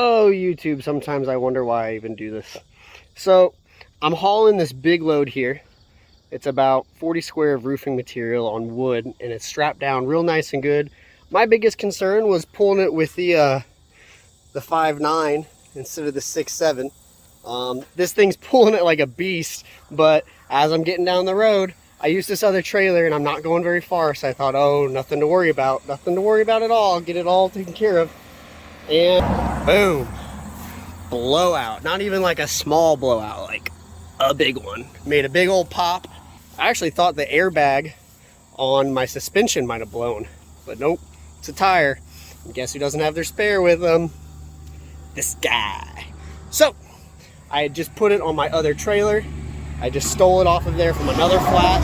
Oh, YouTube, sometimes I wonder why I even do this. So, I'm hauling this big load here. It's about 40 square of roofing material on wood, and it's strapped down real nice and good. My biggest concern was pulling it with the 5.9 instead of the 6.7. This thing's pulling it like a beast, but as I'm getting down the road, I used this other trailer and I'm not going very far, so I thought, oh, nothing to worry about. Nothing to worry about at all. Get it all taken care of. And boom. Blowout. Not even like a small blowout, like a big one. Made a big old pop. I actually thought the airbag on my suspension might have blown, but nope, it's a tire. And guess who doesn't have their spare with them? This guy. So, I had just put it on my other trailer. I just stole it off of there from another flat.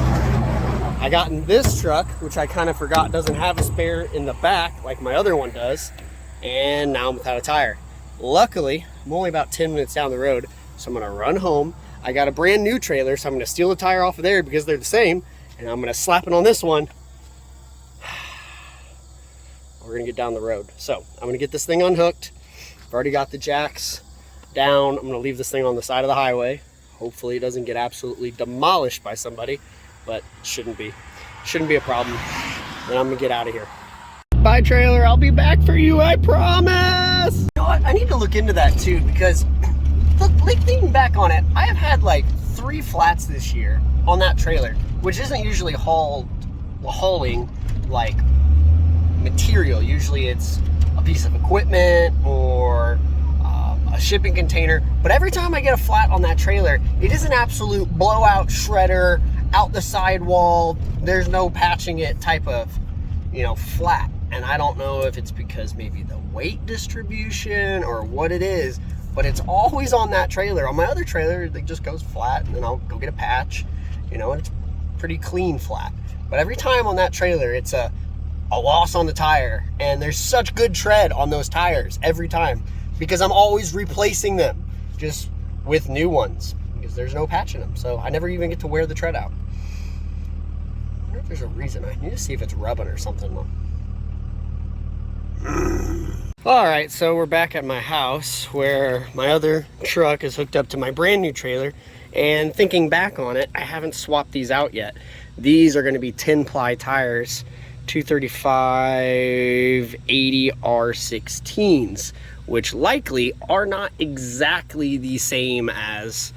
I got in this truck, which I kind of forgot doesn't have a spare in the back like my other one does, and now I'm without a tire. Luckily, I'm only about 10 minutes down the road, so I'm gonna run home. I got a brand new trailer, so I'm gonna steal the tire off of there because they're the same, and I'm gonna slap it on this one. We're gonna get down the road. So I'm gonna get this thing unhooked. I've already got the jacks down. I'm gonna leave this thing on the side of the highway. Hopefully it doesn't get absolutely demolished by somebody, but shouldn't be a problem. Then I'm gonna get out of here. Bye, trailer. I'll be back for you, I promise. You know what? I need to look into that too, because like thinking back on it, I have had like 3 flats this year on that trailer, which isn't usually hauling like material. Usually it's a piece of equipment or a shipping container, but every time I get a flat on that trailer, it is an absolute blowout shredder out the sidewall. There's no patching it type of, you know, flat. And I don't know if it's because maybe the weight distribution or what it is, but it's always on that trailer. On my other trailer, it just goes flat, and then I'll go get a patch, you know, and it's pretty clean flat. But every time on that trailer, it's a loss on the tire, and there's such good tread on those tires every time, because I'm always replacing them just with new ones because there's no patching them. So I never even get to wear the tread out. I wonder if there's a reason. I need to see if it's rubbing or something. All right, so we're back at my house where my other truck is hooked up to my brand new trailer, and thinking back on it, I haven't swapped these out yet. These are going to be 10-ply tires, 235 80 R16s, which likely are not exactly the same as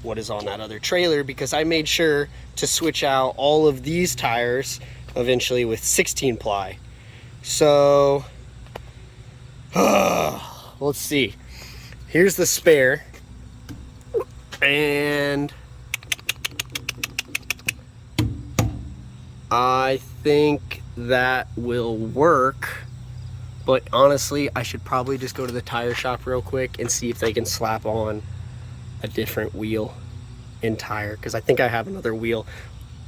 what is on that other trailer, because I made sure to switch out all of these tires eventually with 16-ply. So let's see. Here's the spare, and I think that will work. But honestly, I should probably just go to the tire shop real quick and see if they can slap on a different wheel and tire, because I think I have another wheel.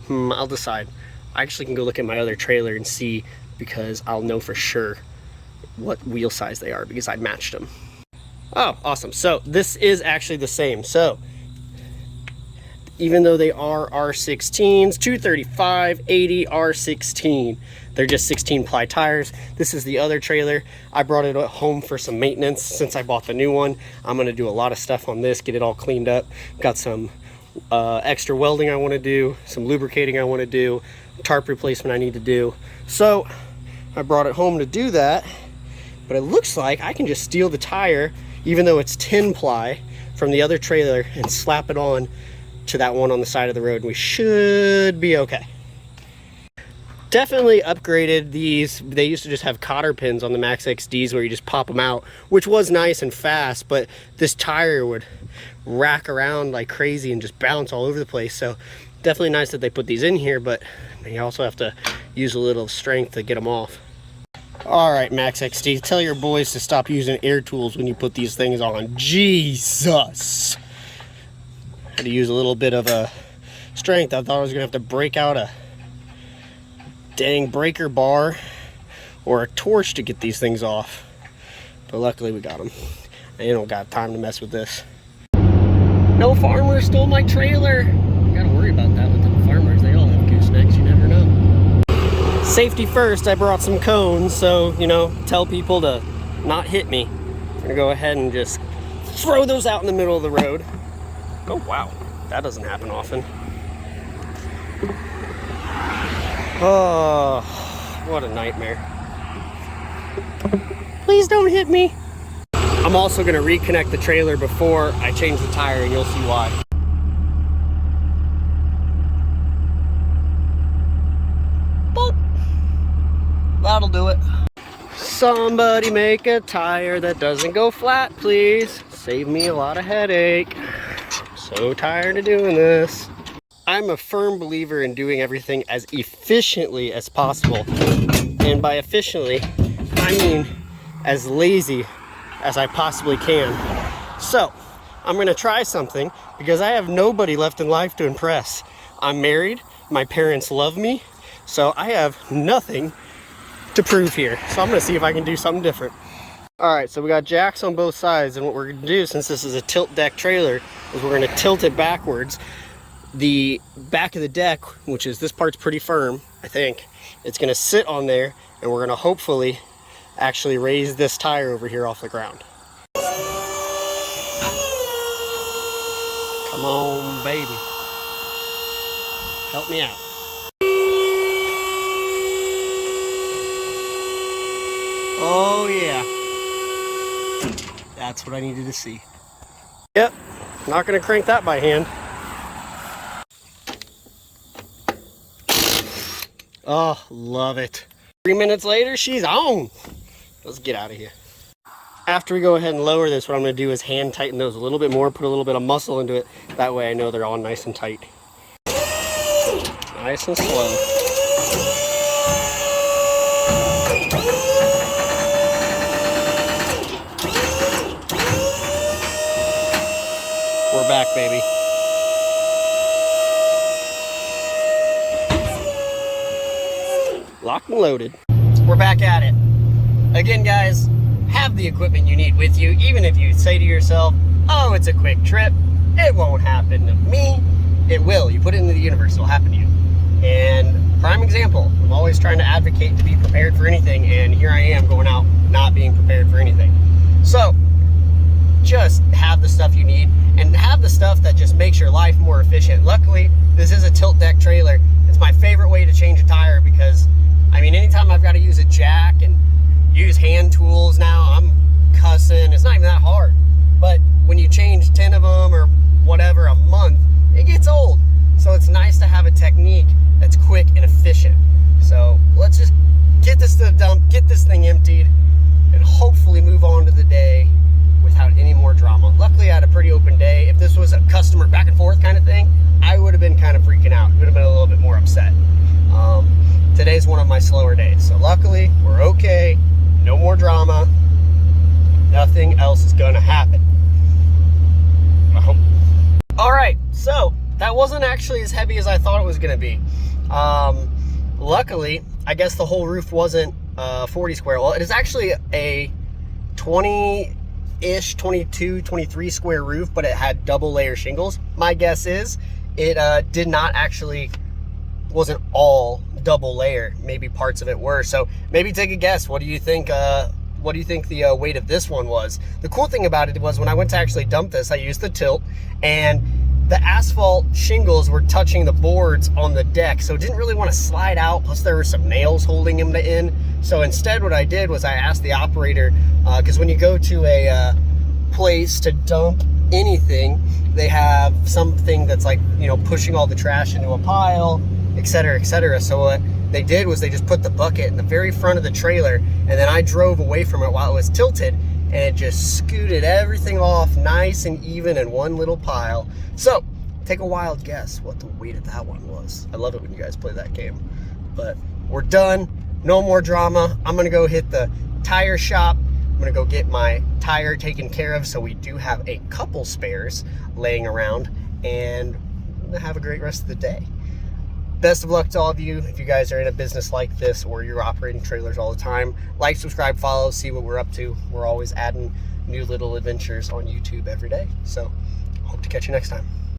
I'll decide. I actually can go look at my other trailer and see, because I'll know for sure what wheel size they are because I matched them. Oh, awesome. So this is actually the same. So even though they are R16s, 235 80 R16, they're just 16-ply tires. This is the other trailer. I brought it home for some maintenance since I bought the new one. I'm gonna do a lot of stuff on this, get it all cleaned up. Got some extra welding I wanna do, some lubricating I wanna do, tarp replacement I need to do. So I brought it home to do that, but it looks like I can just steal the tire, even though it's 10-ply, from the other trailer and slap it on to that one on the side of the road, and we should be okay. Definitely upgraded these. They used to just have cotter pins on the Max XDs where you just pop them out, which was nice and fast, but this tire would rack around like crazy and just bounce all over the place. So definitely nice that they put these in here, but you also have to use a little strength to get them off. All right, Max XD, tell your boys to stop using air tools when you put these things on. Jesus. Had to use a little bit of a strength. I thought I was gonna have to break out a dang breaker bar or a torch to get these things off, but luckily we got them. I don't got time to mess with this. No farmer stole my trailer. You gotta worry about that with the farmers. They all have goosenecks, you never know. Safety first. I brought some cones, so you know, tell people to not hit me. They're gonna go ahead and just throw those out in the middle of the road. Oh wow, that doesn't happen often. Oh, what a nightmare. Please don't hit me. I'm also gonna reconnect the trailer before I change the tire, and you'll see why. Boop. That'll do it. Somebody make a tire that doesn't go flat, please. Save me a lot of headache. I'm so tired of doing this. I'm a firm believer in doing everything as efficiently as possible. And by efficiently, I mean as lazy as I possibly can. So, I'm gonna try something because I have nobody left in life to impress. I'm married, my parents love me, so I have nothing to prove here. So I'm gonna see if I can do something different. All right, so we got jacks on both sides, and what we're gonna do, since this is a tilt deck trailer, is we're gonna tilt it backwards. The back of the deck, which is this part's pretty firm, I think, it's gonna sit on there, and we're gonna hopefully actually raise this tire over here off the ground. Come on, baby. Help me out. Oh yeah. That's what I needed to see. Yep, not gonna crank that by hand. Oh, love it. 3 minutes later, she's on. Let's get out of here. After we go ahead and lower this, what I'm gonna do is hand tighten those a little bit more, put a little bit of muscle into it. That way I know they're all nice and tight. Nice and slow. We're back, baby. Locked and loaded. We're back at it. Again, guys, have the equipment you need with you. Even if you say to yourself, oh, it's a quick trip, it won't happen to me. It will. You put it into the universe, it'll happen to you. And prime example, I'm always trying to advocate to be prepared for anything, and here I am going out not being prepared for anything. So, just have the stuff you need, and have the stuff that just makes your life more efficient. Luckily, this is a tilt deck trailer. It's my favorite way to change a tire because, I mean, anytime I've got to use a jack and use hand tools now, I'm cussing. It's not even that hard. But when you change 10 of them or whatever a month, it gets old. So it's nice to have a technique that's quick and efficient. So let's just get this to the dump, get this thing emptied, and hopefully move on to the day without any more drama. Luckily, I had a pretty open day. If this was a customer back and forth kind of thing, I would have been kind of freaking out. Would have been a little bit more upset. Today's one of my slower days. So luckily, we're okay. No more drama. Nothing else is gonna happen. I hope. All right, so that wasn't actually as heavy as I thought it was gonna be. Luckily, I guess the whole roof wasn't 40 square. Well, it is actually a 20-ish, 22, 23 square roof, but it had double layer shingles. My guess is it did not actually, wasn't all double layer. Maybe parts of it were. So maybe take a guess. What do you think? What do you think the weight of this one was? The cool thing about it was when I went to actually dump this, I used the tilt, and the asphalt shingles were touching the boards on the deck, so it didn't really want to slide out. Plus there were some nails holding them in. So instead what I did was I asked the operator, because when you go to a place to dump anything, they have something that's like, you know, pushing all the trash into a pile, etc., etc. So what they did was they just put the bucket in the very front of the trailer, and then I drove away from it while it was tilted, and it just scooted everything off nice and even in one little pile. So take a wild guess what the weight of that one was. I love it when you guys play that game. But we're done. No more drama. I'm gonna go hit the tire shop. I'm gonna go get my tire taken care of, so we do have a couple spares laying around, and I'm gonna have a great rest of the day. Best of luck to all of you. If you guys are in a business like this or you're operating trailers all the time, like, subscribe, follow, see what we're up to. We're always adding new little adventures on YouTube every day. So hope to catch you next time.